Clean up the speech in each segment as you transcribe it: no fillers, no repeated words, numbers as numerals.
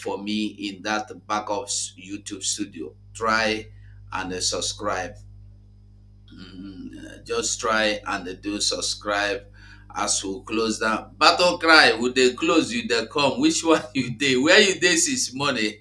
for me in that backup YouTube studio. Try and subscribe. Just try and do subscribe as we close down. Battle cry, would they close you they come? Which one you dey? Where you dey since morning?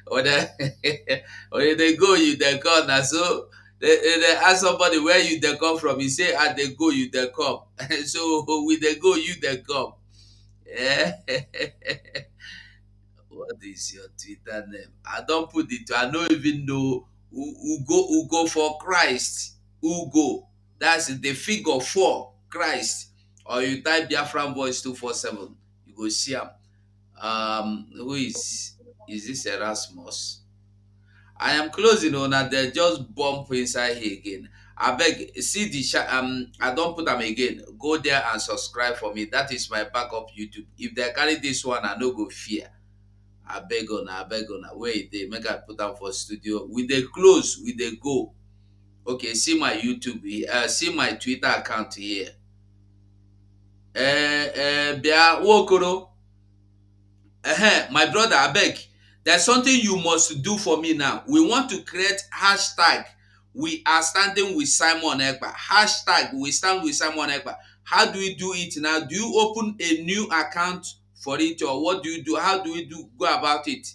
or they, or they go you they come. Now so they ask somebody where you they come from. He say ah they go you they come. So we they go you they come. Eh? What is your Twitter name? I don't put it. I don't even know who go for Christ. Who go? That's the figure for Christ. Or you type Biafran voice 247. You go see him. Who is this Erasmus? I am closing on that they just bump inside here again. I beg see the I don't put them again. Go there and subscribe for me. That is my backup YouTube. If they carry this one, I no go fear. I beg on, wait they make I put am for studio. We dey close, we dey go. Okay, see my YouTube here, see my Twitter account here. Bia Wokoro. My brother, I beg. There's something you must do for me now. We want to create hashtag. We are standing with Simon Ekpa. Hashtag we stand with Simon Ekpa. How do we do it now? Do you open a new account for it or what do you do? How do we go about it?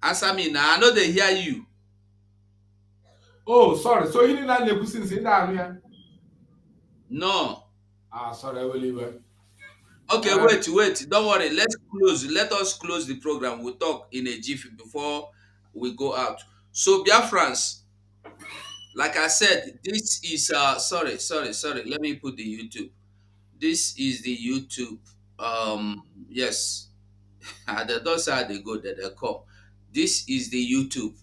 Answer me now. I know they hear you. Oh, sorry. So you didn't have since in there. No. Ah, sorry, I will leave it. Okay, wait. Don't worry. Let's close. Let us close the program. We'll talk in a jiffy before we go out. So, Biafrans, like I said, this is sorry. Let me put the YouTube. This is the YouTube. Yes. The doors how they go there, they come. This is the YouTube.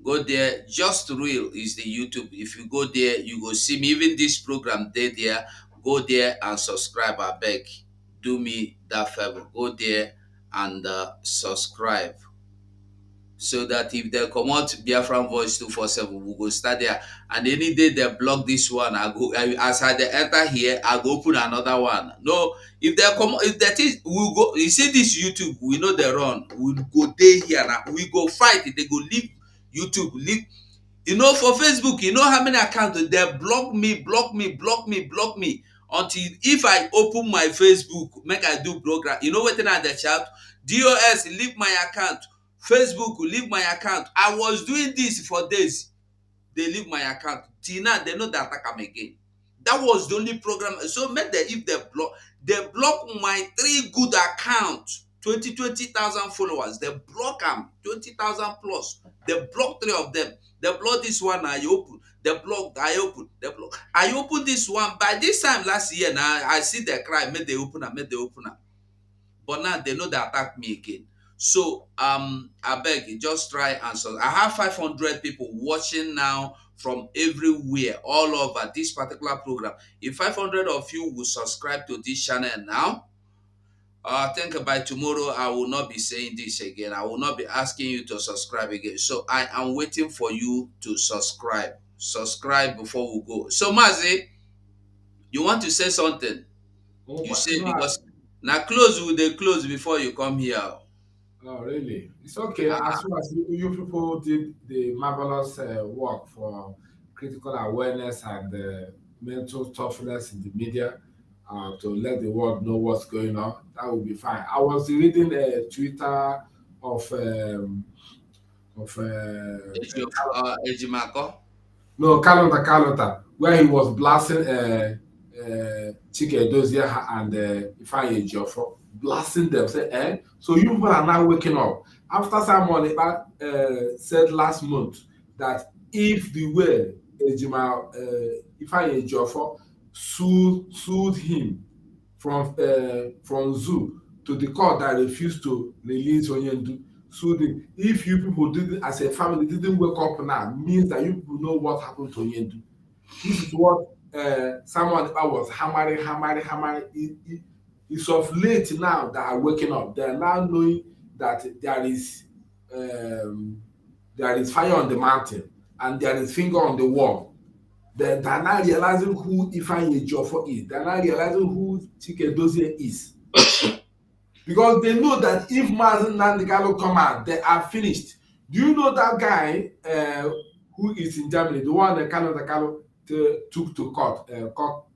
Go there, just real is the YouTube. If you go there, you go see me. Even this program there. Go there and subscribe. I beg. Do me that favor. Go there and subscribe. So that if they come out Biafran Voice 247, we go start there. And any day they block this one, as I they enter here, I go open another one. No, if they come, if that is, we go. You see this YouTube, we know they run. We go there here now. We go fight. They go leave YouTube, leave. You know, for Facebook, you know how many accounts they block me until if I open my Facebook, make I do program. You know what then I shout? DOS leave my account. Facebook leave my account. I was doing this for days. They leave my account. Till now, they know they attack am again. That was the only program. So make them if they block my 3 good accounts, 20,000 followers. They block them, 20,000 plus. They block 3 of them. They block this one, I open. They block, I open. They block. I open this one. By this time last year, now I see the cry, make they open am, make they open am. But now they know they attack me again. So I beg just try and so I have 500 people watching now from everywhere, all over this particular program. If 500 of you will subscribe to this channel now, I think by tomorrow I will not be saying this again. I will not be asking you to subscribe again. So I am waiting for you to subscribe. Subscribe before we go. So Mazi, you want to say something? Oh, You but say because now close with the close before you come here. oh, really? It's okay. As Ah, soon as you people did the marvelous work for critical awareness and mental toughness in the media to let the world know what's going on, that will be fine. I was reading a Twitter of of Ejimako. no calendar where he was blasting Chike Dozie and Ifeanyi Ejiofor, blasting them. Say, eh? So you people are now waking up after someone said last month that if the way Ifeanyi Ejiofor sued him from zoo to the court that refused to release Onyendu. Sued him. If you people didn't, as a family, didn't wake up now, means that you people know what happened to Onyendu. This is what someone was hammering. It's of late now that are waking up. They are now knowing that um, there is fire on the mountain and there is finger on the wall. Then they're now realizing who Ifeanyi Ejiofor is. They're now realizing who Chike Dozie is. Because they know that if Mazen Nandikalo come out, they are finished. Do you know that guy who is in Germany, the one that Kanu took to court,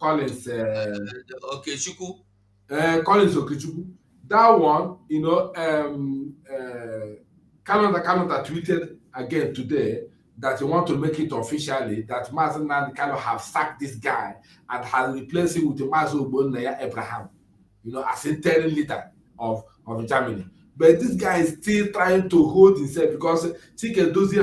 Collins, Okay, Shuku. Collins Okechukwu? That one, Kanu tweeted again today that he want to make it officially that Mazen Nandikalo have sacked this guy and has replaced him with Mazen Ogbonnaya Abraham, as interim leader of Germany. But this guy is still trying to hold himself because Chike Dozie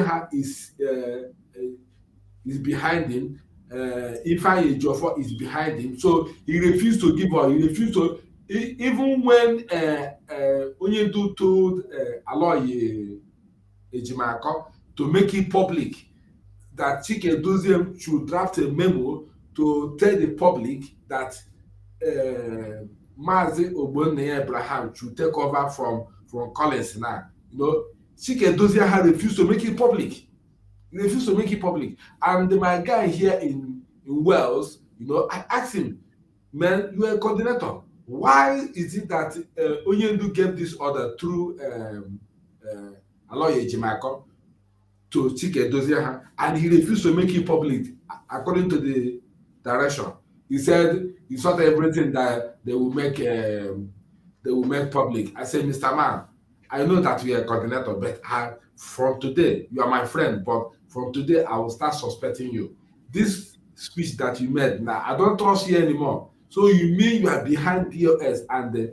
is behind him. Ifeanyi Ejiofor is behind him. So he refused to give up. He refused to, even when Onyendu told Aloy Ejimakor to make it public that Chike Dozie should draft a memo to tell the public that Mazi Ogbonnaya Abraham should take over from Collins now. Chike Dozie had refused to make it public. He refused to make it public. And my guy here in Wales, I asked him, man, you're a coordinator. Why is it that Onyendu gave this order through Aloy Ejimakor to Chike Dozie and he refused to make it public according to the direction? He said it's not everything that they will make public. I said, Mr. Man, I know that you are a coordinator, but from today, you are my friend, but from today, I will start suspecting you. This speech that you made, now I don't trust you anymore. So you mean you are behind POS and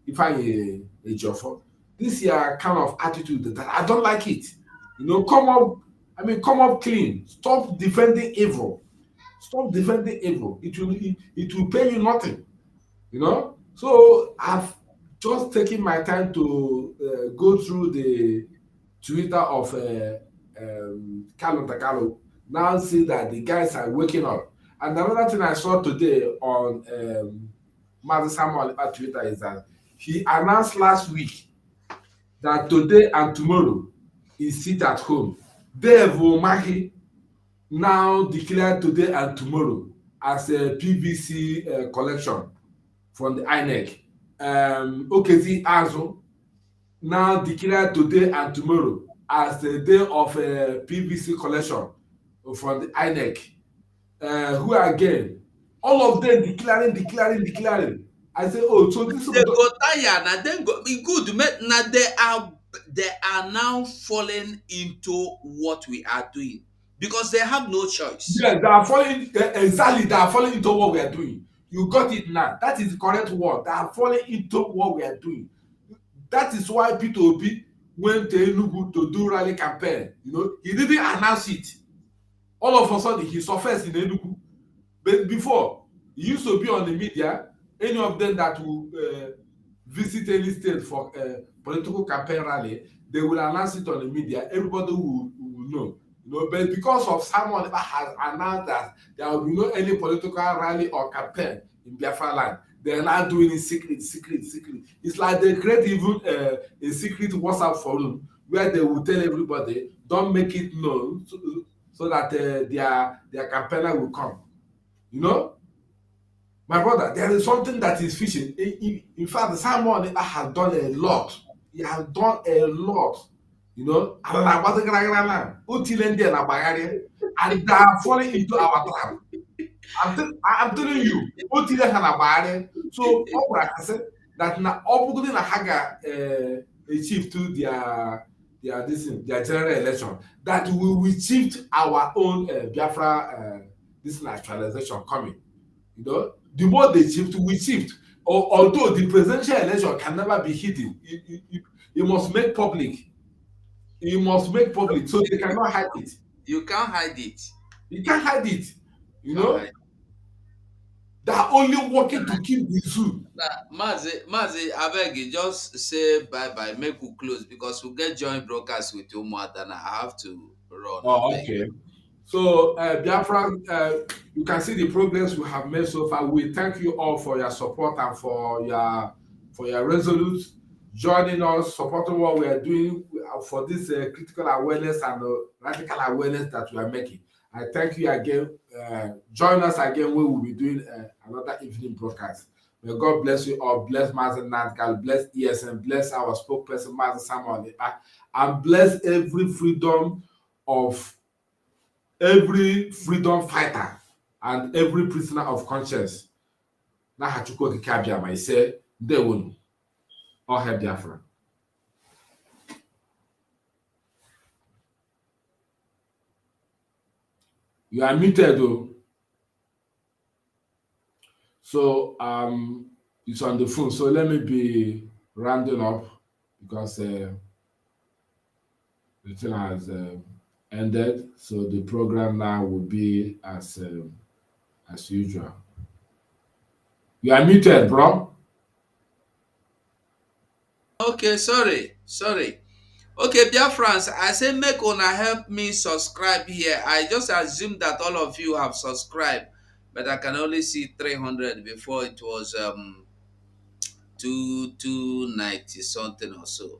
Ifeanyi Ejiofor? This your kind of attitude that I don't like it. Come up clean. Stop defending evil. Stop defending evil. It will pay you nothing. So I've just taken my time to go through the Twitter of Kanu. Now see that the guys are waking up. And another thing I saw today on Mazi Samuel Twitter is that he announced last week that today and tomorrow he sit at home. Dave Umahi now declared today and tomorrow as a PVC collection from the INEC. Okezi Azu now declared today and tomorrow as the day of PVC collection from the INEC. Who again? All of them declaring. I say, oh, so this They go tire na then go be good. Now they are now falling into what we are doing because they have no choice. yes, they are falling exactly. They are falling into what we are doing. You got it now. That is the correct word. They are falling into what we are doing. That is why Peter Obi went to Enugu to do rally campaign. He didn't announce it. All of a sudden, he surfaced in Enugu. But before, he used to be on the media. Any of them that will visit any state for political campaign rally, they will announce it on the media. Everybody will know. But because of someone has announced that there will be no any political rally or campaign in Biafra land, they are now doing it secret. It's like they create even a secret WhatsApp forum where they will tell everybody, don't make it known, so that their campaigner will come. My brother, there is something that is fishing. In fact, Simon has done a lot. He has done a lot. And they are falling into our trap. I'm telling you, so that na ọbụgodi na ha ga-achieve to their general election, that we will shift our own Biafra this nationalization coming. The more they shift, we shift. Although the presidential election can never be hidden, you must make public. You must make public, so they cannot hide it. You can't hide it. You can't hide it. Can't hide. They are only working to keep the zoo. Mazi, abeg you just say bye bye, make we close because we get joint broadcast with you more than I have to run. Oh, Abeg. okay. So, Biafra, you can see the progress we have made so far. We thank you all for your support and for your resolute joining us, supporting what we are doing for this critical awareness and radical awareness that we are making. I thank you again. Join us again when we'll be doing another evening broadcast. May God bless you all. Bless Mazen Natkal, bless ESN, bless our spokesperson, Mazen Samuel, and bless every freedom fighter and every prisoner of conscience. Na Hachukwu Okike Abiama, I say, Ndewonu, all hail Biafra. You are muted though. So it's on the phone. So let me be rounding up because the thing has ended. So the program now will be as usual. You are muted, bro. Okay, sorry. Okay, Biafrans, I say make una help me subscribe here. I just assume that all of you have subscribed, but I can only see 300 before it was 290 something or so.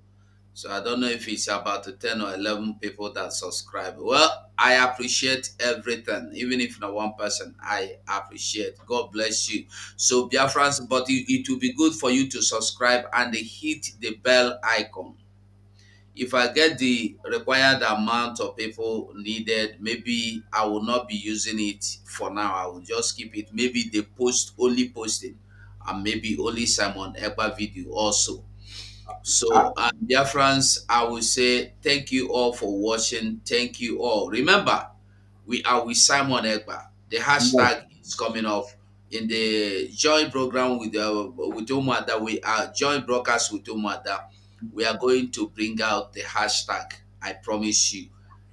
So I don't know if it's about 10 or 11 people that subscribe. Well, I appreciate everything. Even if not one person, I appreciate. God bless you. So Biafrans, but it will be good for you to subscribe and hit the bell icon. If I get the required amount of people needed, maybe I will not be using it for now. I will just keep it. Maybe they post only posting and maybe only Simon Ekpa video also. Uh, So, dear friends, I will say thank you all for watching. Thank you all. Remember, we are with Simon Ekpa. The yes, hashtag is coming off in the joint program with Umada. We are joint broadcast with Umada. We are going to bring out the hashtag. I promise you.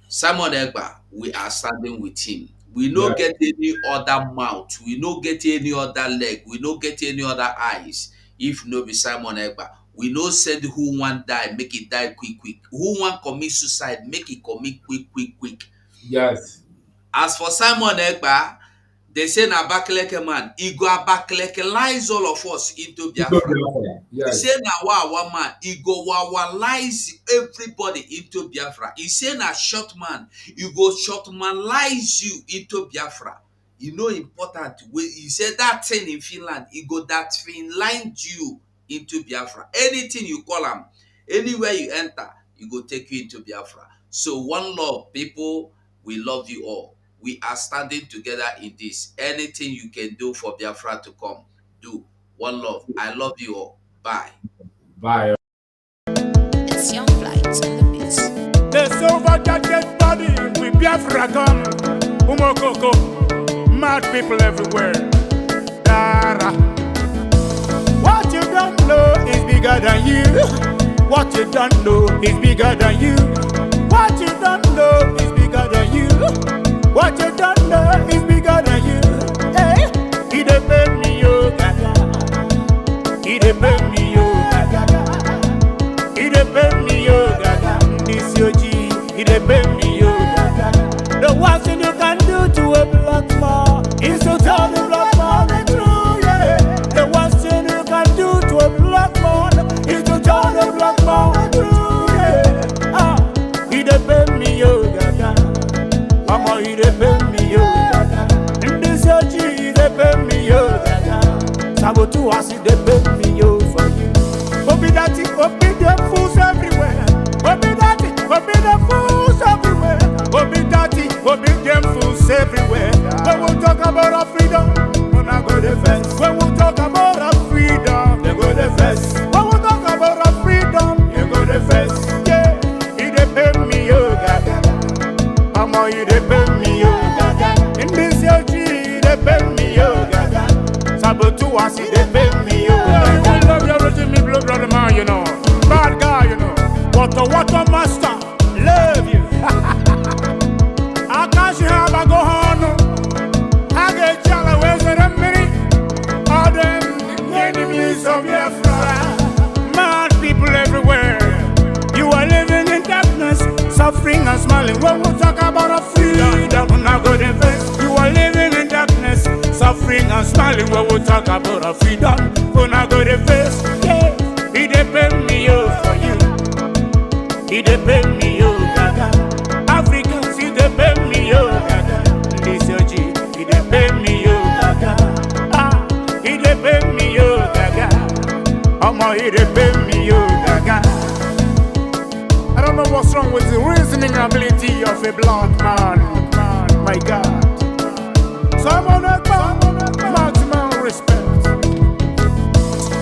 Simon Ekpa, we are standing with him. We no yes, get any other mouth. We no get any other leg. We no get any other eyes. If no be Simon Ekpa, we no send who want die, make it die quick. Who want commit suicide, make it commit quick. yes. As for Simon Ekpa, they say na Abakaleke man, he go Abakalekelize all of us into Biafra. He say Yes, na Wawa man, he go Wawalize everybody into Biafra. He say na short man, he go shortmanize you into Biafra. You know important. He said that thing in Finland, he go that Finland you into Biafra. Anything you call him, anywhere you enter, he go take you into Biafra. So one love, people, we love you all. We are standing together in this. Anything you can do for Biafra to come, do. One love. I love you all. Bye. bye. It's Young Flights on the beats. The silver jacket body with Biafra come. Umokoko, mad people everywhere. Dara. What you don't know is bigger than you. What you don't know is bigger than you. What you don't know is bigger than you. What you don't know is bigger than you. Hey, he dey pay me yo gaga. He dey pay me yo gaga. He dey pay me yo gaga. This yo G, he dey pay me yo gaga. The worst thing you can do to a black man is to tell the black man the truth. Yeah. The worst thing you can do to a black man is to tell the black man the truth. Yeah. Ah, he dey pay me yo gaga. Mama, he dey pay me yo gaga. In this yo G, he dey pay me yo gaga. Sabotu as he dey pay me yo for you. Obi that it, obi them fools everywhere. Obi that it, obi them fools everywhere. Obi that it, obi them fools everywhere. When we talk about our freedom, we not go the first. When we talk about our freedom, they go the first. When we talk about our freedom, you go the first. Yeah, he dey pay me yo gaga. Mama, he dey pay me yo gaga. In this yo G, he dey pay me yo gaga. Sabotu as he dey pay me yo gaga. You love your regime, me blood brother man, you know. Bad guy, you know. Water master, love you. I can't have a go on. I get yellow ways in a minute. All them enemies of Biafra. Mad people everywhere. You are living in darkness, suffering and smiling. When we talk about our freedom, we're not going to invest. You are living in darkness, suffering and smiling. When we talk about our freedom, we're not going to invest. Yeah, he dey pay me yo for you. He dey pay me yo gaga. Africans, he dey pay me yo gaga. Omo, he dey pay me, yo, gaga. I don't know what's wrong with the reasoning ability of a black man. My God. So I'm on a maximum respect.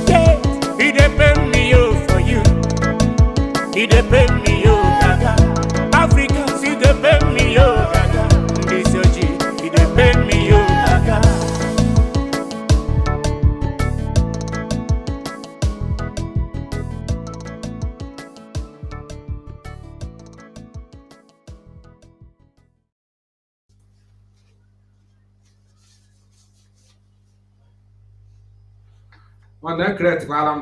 Yeah, he dey pay me, yo, for you. He dey pay me, yo, gaga. Africans, he dey pay me, yo, gaga. This OG, he dey pay me, yo, gaga. Ọ na-ekreti kwara m